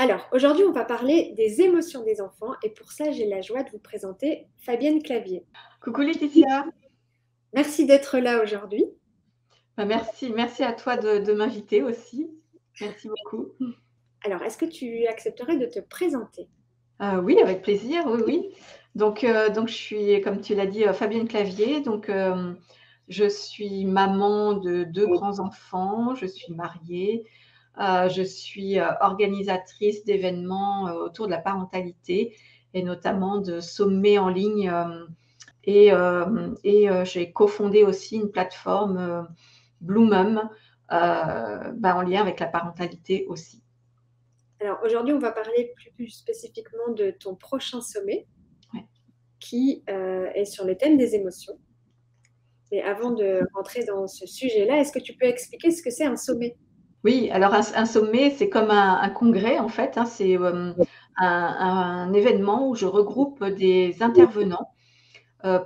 Alors, aujourd'hui, on va parler des émotions des enfants et pour ça, j'ai la joie de vous présenter Fabienne Clavier. Coucou Laetitia. Merci d'être là aujourd'hui. Merci à toi de m'inviter aussi. Merci beaucoup. Alors, est-ce que tu accepterais de te présenter? Oui, avec plaisir, oui, oui. Donc je suis, comme tu l'as dit, Fabienne Clavier. Je suis maman de 2 grands-enfants, je suis mariée, je suis, organisatrice d'événements, autour de la parentalité et notamment de sommets en ligne, j'ai cofondé aussi une plateforme, Blue Mum, en lien avec la parentalité aussi. Alors, aujourd'hui, on va parler plus spécifiquement de ton prochain sommet Ouais. qui est sur le thème des émotions. Mais avant de rentrer dans ce sujet-là, est-ce que tu peux expliquer ce que c'est un sommet? Oui, alors un sommet, c'est comme un congrès en fait, hein. C'est, un événement où je regroupe des intervenants,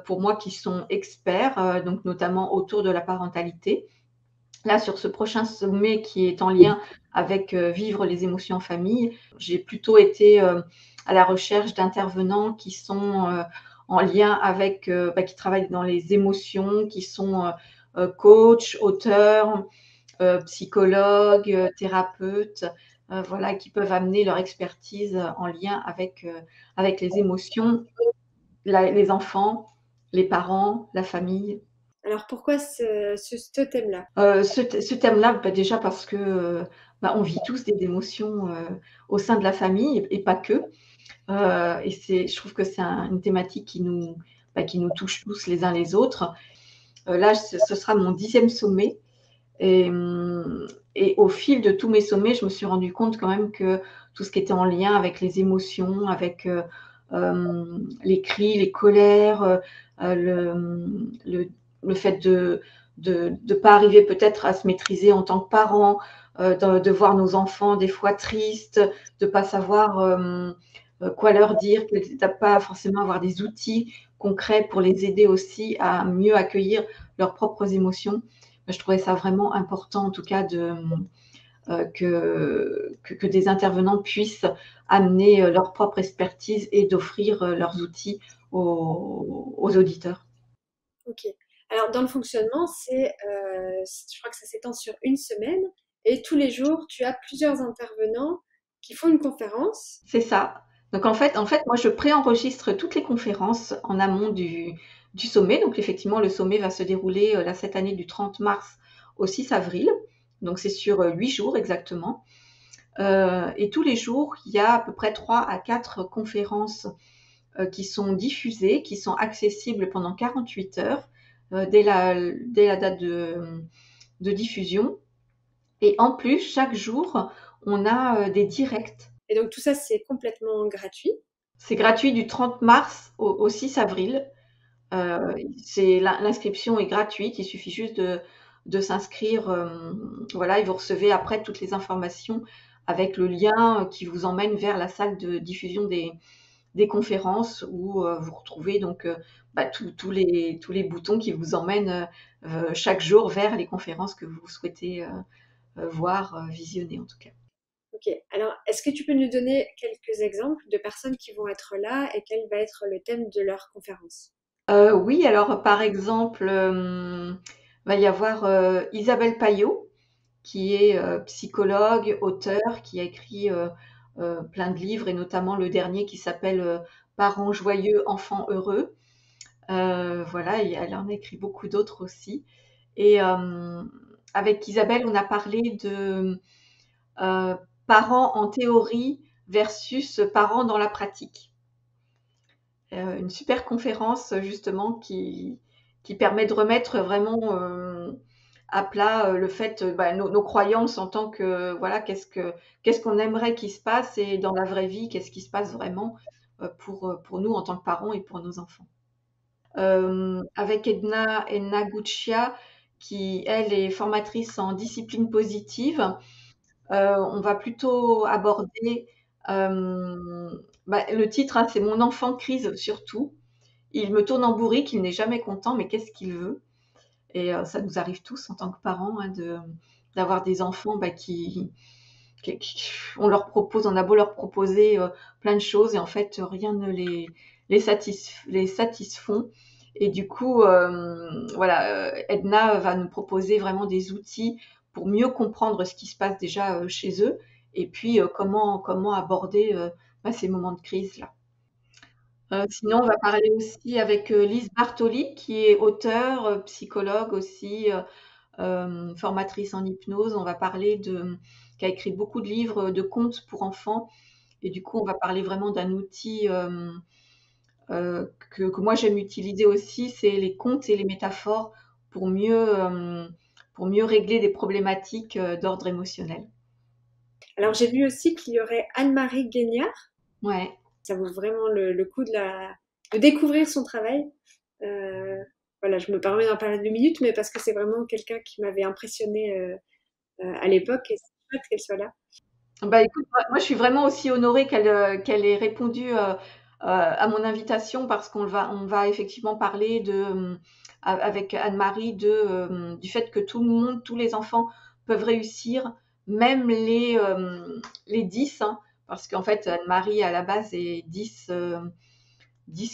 pour moi qui sont experts, donc notamment autour de la parentalité. Là, sur ce prochain sommet qui est en lien avec, vivre les émotions en famille, j'ai plutôt été, à la recherche d'intervenants qui sont, en lien avec, qui travaillent dans les émotions, qui sont, coachs, auteurs, psychologues, thérapeutes, voilà, qui peuvent amener leur expertise, en lien avec les émotions, les enfants, les parents, la famille. Alors, pourquoi ce thème-là? Ce thème-là, déjà parce que, on vit tous des émotions, au sein de la famille et pas que. Je trouve que c'est une thématique qui nous touche tous les uns les autres. Là, ce sera mon 10e sommet et au fil de tous mes sommets, je me suis rendu compte quand même que tout ce qui était en lien avec les émotions, avec, les cris, les colères, le fait de pas arriver peut-être à se maîtriser en tant que parent, de voir nos enfants des fois tristes, de pas savoir, quoi leur dire, de pas forcément avoir des outils concrets pour les aider aussi à mieux accueillir leurs propres émotions. Je trouvais ça vraiment important en tout cas que des intervenants puissent amener, leur propre expertise et d'offrir, leurs outils aux auditeurs. Ok. Alors, dans le fonctionnement, je crois que ça s'étend sur une semaine et tous les jours, tu as plusieurs intervenants qui font une conférence. C'est ça. Donc en fait, moi, je préenregistre toutes les conférences en amont du sommet. Donc effectivement, le sommet va se dérouler, là, cette année du 30 mars au 6 avril. Donc c'est sur, 8 jours exactement. Et tous les jours, il y a à peu près 3 à 4 conférences, qui sont diffusées, qui sont accessibles pendant 48 heures, dès la date de diffusion. Et en plus, chaque jour, on a, des directs. Et donc, tout ça, c'est complètement gratuit. C'est gratuit du 30 mars au 6 avril. L'inscription est gratuite, il suffit juste de s'inscrire, voilà, et vous recevez après toutes les informations avec le lien, qui vous emmène vers la salle de diffusion des conférences où, vous retrouvez donc, tous les boutons qui vous emmènent, chaque jour vers les conférences que vous souhaitez, voir, visionner en tout cas. Ok. Alors, est-ce que tu peux nous donner quelques exemples de personnes qui vont être là et quel va être le thème de leur conférence? Oui, alors par exemple, va y avoir, Isabelle Paillot qui est, psychologue, auteure, qui a écrit, plein de livres et notamment le dernier qui s'appelle, «Parents joyeux, enfants heureux». Voilà, et elle en a écrit beaucoup d'autres aussi et avec Isabelle, on a parlé de, parents en théorie versus parents dans la pratique. Une super conférence justement qui permet de remettre vraiment, à plat, le fait, nos croyances en tant que voilà, qu'est-ce qu'on aimerait qu'il se passe et dans la vraie vie, qu'est-ce qui se passe vraiment, pour nous en tant que parents et pour nos enfants. Avec Edna Guccia qui elle est formatrice en discipline positive. On va plutôt aborder, le titre, hein, c'est «Mon enfant crise surtout. Il me tourne en bourrique, il n'est jamais content, mais qu'est-ce qu'il veut?» Et ça nous arrive tous en tant que parents, hein, d'avoir des enfants, on leur propose, on a beau leur proposer plein de choses et en fait rien ne les satisfont. Et du coup, voilà, Edna va nous proposer vraiment des outils pour mieux comprendre ce qui se passe déjà chez eux et puis comment aborder ces moments de crise là. Sinon, on va parler aussi avec Lise Bartoli, qui est auteure, psychologue aussi, formatrice en hypnose. On va parler qui a écrit beaucoup de livres de contes pour enfants. Et du coup, on va parler vraiment d'un outil que moi j'aime utiliser aussi, c'est les contes et les métaphores pour mieux régler des problématiques d'ordre émotionnel. Alors, j'ai vu aussi qu'il y aurait Anne-Marie Guignard. Ouais. Ça vaut vraiment le coup de découvrir son travail. Voilà, je me permets d'en parler 2 minutes, mais parce que c'est vraiment quelqu'un qui m'avait impressionnée à l'époque et c'est chouette qu'elle soit là. Bah écoute, moi je suis vraiment aussi honorée qu'elle ait répondu à mon invitation parce on va effectivement parler avec Anne-Marie du fait que tout le monde, tous les enfants peuvent réussir, même les 10, hein, parce qu'en fait Anne-Marie à la base est 10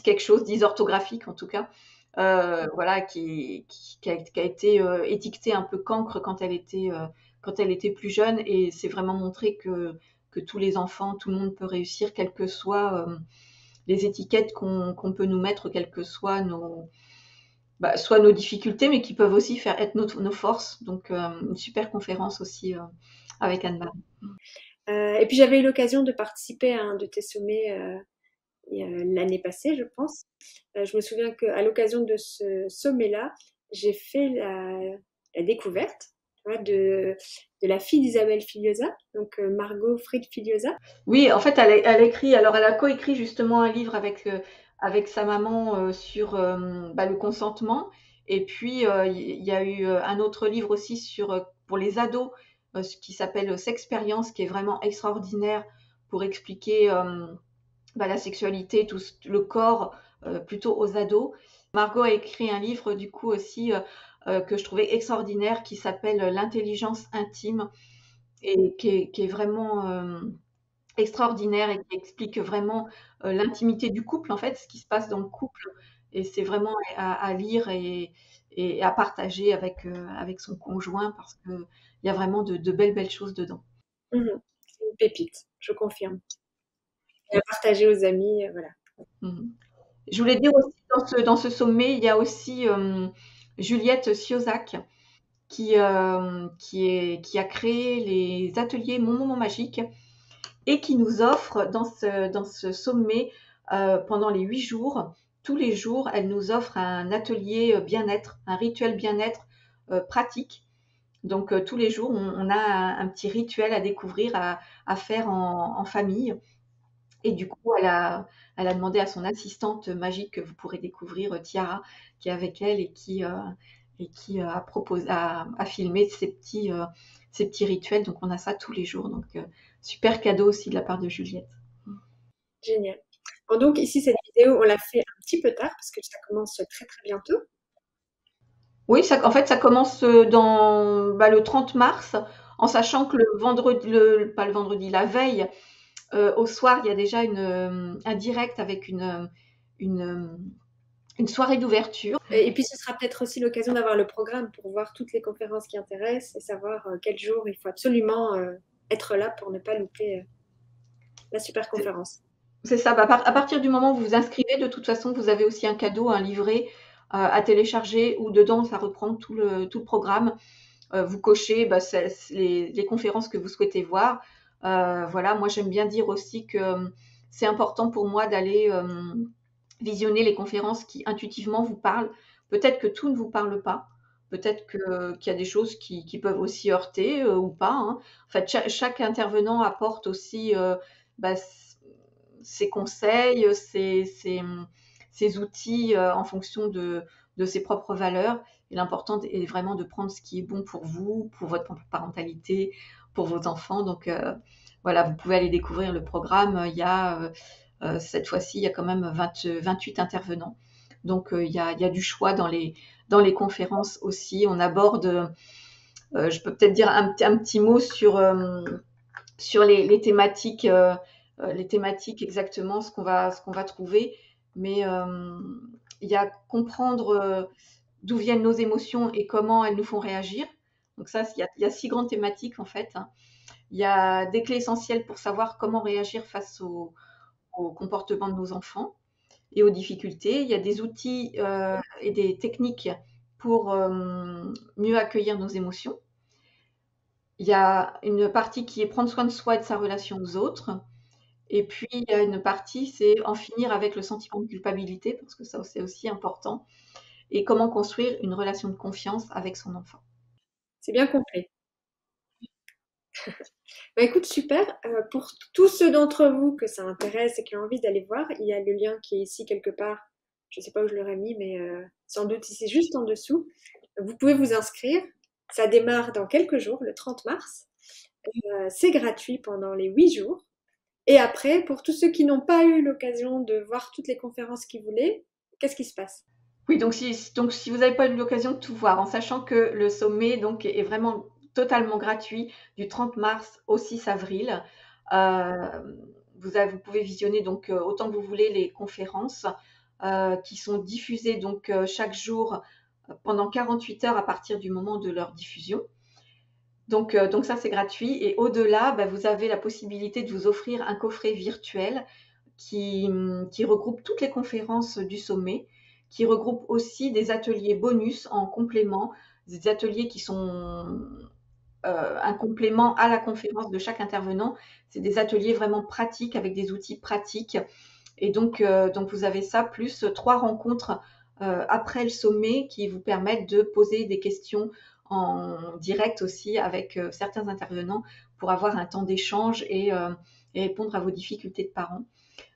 quelque chose, 10 orthographique en tout cas, voilà, qui a été étiquetée un peu cancre quand elle était plus jeune, et c'est vraiment montré que tous les enfants, tout le monde peut réussir, quelles que soient les étiquettes qu'on peut nous mettre, quelles que soient soit nos difficultés, mais qui peuvent aussi faire être nos forces. Donc, une super conférence aussi avec Anne-Marie. Et puis j'avais eu l'occasion de participer à un de tes sommets l'année passée, je pense. Je me souviens qu'à l'occasion de ce sommet-là, j'ai fait la découverte, tu vois, de la fille d'Isabelle Filiosa, donc Margot Fried Filiosa. Oui, en fait, elle a coécrit justement un livre avec sa maman sur le consentement. Et puis, il y a eu un autre livre aussi pour les ados qui s'appelle Sexpérience, qui est vraiment extraordinaire pour expliquer la sexualité, le corps, plutôt aux ados. Margot a écrit un livre du coup aussi que je trouvais extraordinaire qui s'appelle L'intelligence intime et qui est vraiment extraordinaire et qui explique vraiment l'intimité du couple, en fait, ce qui se passe dans le couple. Et c'est vraiment à lire et à partager avec son conjoint parce qu'il y a vraiment de belles choses dedans. C'est une pépite, je confirme. Et à partager aux amis, voilà. Mhm. Je voulais dire aussi dans ce sommet, il y a aussi Juliette Siozac qui a créé les ateliers Mon Moment Magique et qui nous offre dans ce sommet pendant les 8 jours, tous les jours, elle nous offre un atelier bien-être, un rituel bien-être pratique. Donc tous les jours, on a un petit rituel à découvrir, à faire en famille. Et du coup, elle a demandé à son assistante magique que vous pourrez découvrir, Tiara, qui est avec elle et qui a filmé ces petits rituels. Donc, on a ça tous les jours. Donc, super cadeau aussi de la part de Juliette. Génial. Bon, donc ici, cette vidéo, on l'a fait un petit peu tard parce que ça commence très très bientôt. Oui, en fait, ça commence dans le 30 mars, en sachant que le vendredi, pas le vendredi, la veille, au soir, il y a déjà un direct avec une, une soirée d'ouverture. Et puis, ce sera peut-être aussi l'occasion d'avoir le programme pour voir toutes les conférences qui intéressent et savoir quel jour il faut absolument être là pour ne pas louper la super conférence. C'est ça. À partir du moment où vous vous inscrivez, de toute façon, vous avez aussi un cadeau, un livret à télécharger où dedans, ça reprend tout le programme. Vous cochez les conférences que vous souhaitez voir. Voilà, moi, j'aime bien dire aussi que c'est important pour moi d'aller visionner les conférences qui intuitivement vous parlent. Peut-être que tout ne vous parle pas. Peut-être qu'il y a des choses qui peuvent aussi heurter ou pas, hein. En fait, chaque intervenant apporte aussi bah, ses conseils, ses outils en fonction de ses propres valeurs. Et l'important est vraiment de prendre ce qui est bon pour vous, pour votre parentalité, pour vos enfants. Donc voilà, vous pouvez aller découvrir le programme. Il y a cette fois-ci, il y a quand même 28 intervenants. Donc il y a du choix dans les conférences aussi. On aborde, je peux peut-être dire un petit mot sur les thématiques exactement ce qu'on va trouver. Mais il y a comprendre d'où viennent nos émotions et comment elles nous font réagir. Donc ça, il y a 6 grandes thématiques en fait, hein. Il y a des clés essentielles pour savoir comment réagir face au comportement de nos enfants et aux difficultés. Il y a des outils et des techniques pour mieux accueillir nos émotions. Il y a une partie qui est prendre soin de soi et de sa relation aux autres. Et puis, il y a une partie, c'est en finir avec le sentiment de culpabilité, parce que ça, c'est aussi important. Et comment construire une relation de confiance avec son enfant. C'est bien complet. Bah écoute, super. Pour tous ceux d'entre vous que ça intéresse et qui ont envie d'aller voir, il y a le lien qui est ici quelque part. Je ne sais pas où je l'aurais mis, mais sans doute ici juste en dessous. Vous pouvez vous inscrire. Ça démarre dans quelques jours, le 30 mars. C'est gratuit pendant les 8 jours. Et après, pour tous ceux qui n'ont pas eu l'occasion de voir toutes les conférences qu'ils voulaient, qu'est-ce qui se passe? Oui, donc si vous n'avez pas eu l'occasion de tout voir, en sachant que le sommet donc, est vraiment totalement gratuit du 30 mars au 6 avril, euh, vous pouvez visionner donc autant que vous voulez les conférences qui sont diffusées donc chaque jour pendant 48 heures à partir du moment de leur diffusion. Donc ça, c'est gratuit. Et au-delà, bah, vous avez la possibilité de vous offrir un coffret virtuel qui regroupe toutes les conférences du sommet, qui regroupe aussi des ateliers bonus en complément, des ateliers qui sont un complément à la conférence de chaque intervenant. C'est des ateliers vraiment pratiques avec des outils pratiques. Et donc vous avez ça, plus 3 rencontres après le sommet qui vous permettent de poser des questions en direct aussi avec certains intervenants pour avoir un temps d'échange et répondre à vos difficultés de parents.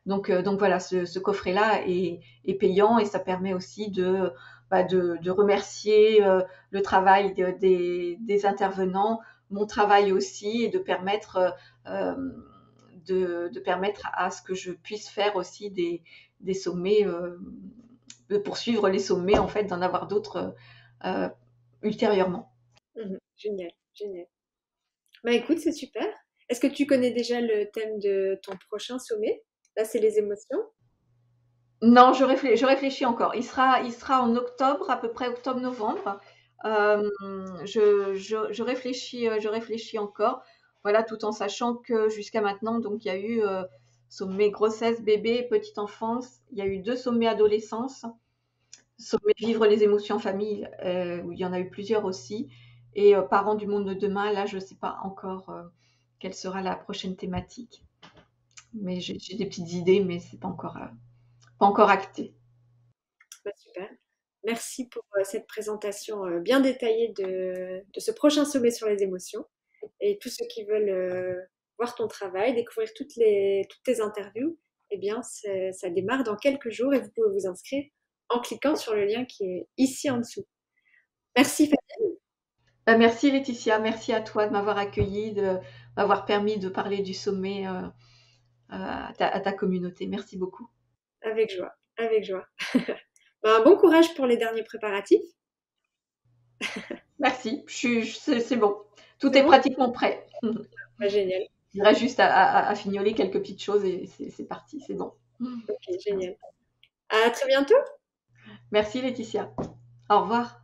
Donc voilà, ce coffret-là est payant et ça permet aussi de remercier le travail des intervenants, mon travail aussi, et euh, de permettre à ce que je puisse faire aussi des sommets, de poursuivre les sommets, en fait, d'en avoir d'autres ultérieurement. Génial, génial. Bah écoute, c'est super. Est-ce que tu connais déjà le thème de ton prochain sommet? Là, c'est les émotions. Non, je réfléchis encore. Il sera en octobre, à peu près octobre-novembre. Je réfléchis encore. Voilà, tout en sachant que jusqu'à maintenant, donc il y a eu sommet grossesse, bébé, petite enfance. Il y a eu 2 sommets adolescence, sommet vivre les émotions en famille, où il y en a eu plusieurs aussi. Et parents du monde de demain, là, je ne sais pas encore quelle sera la prochaine thématique. Mais j'ai des petites idées, mais c'est pas encore acté. Bah, super. Merci pour cette présentation bien détaillée de ce prochain sommet sur les émotions. Et tous ceux qui veulent voir ton travail, découvrir toutes tes interviews, eh bien, ça démarre dans quelques jours et vous pouvez vous inscrire en cliquant sur le lien qui est ici en dessous. Merci, Fabien. Bah, merci Laetitia, merci à toi de m'avoir accueilli, de m'avoir permis de parler du sommet à ta communauté. Merci beaucoup. Avec joie, avec joie. Ben, bon courage pour les derniers préparatifs. Merci, c'est bon. Tout C'est est bon? pratiquement prêt. Bah, génial. Il reste juste à fignoler quelques petites choses et c'est parti, c'est bon. Ok, génial. À très bientôt. Merci Laetitia. Au revoir.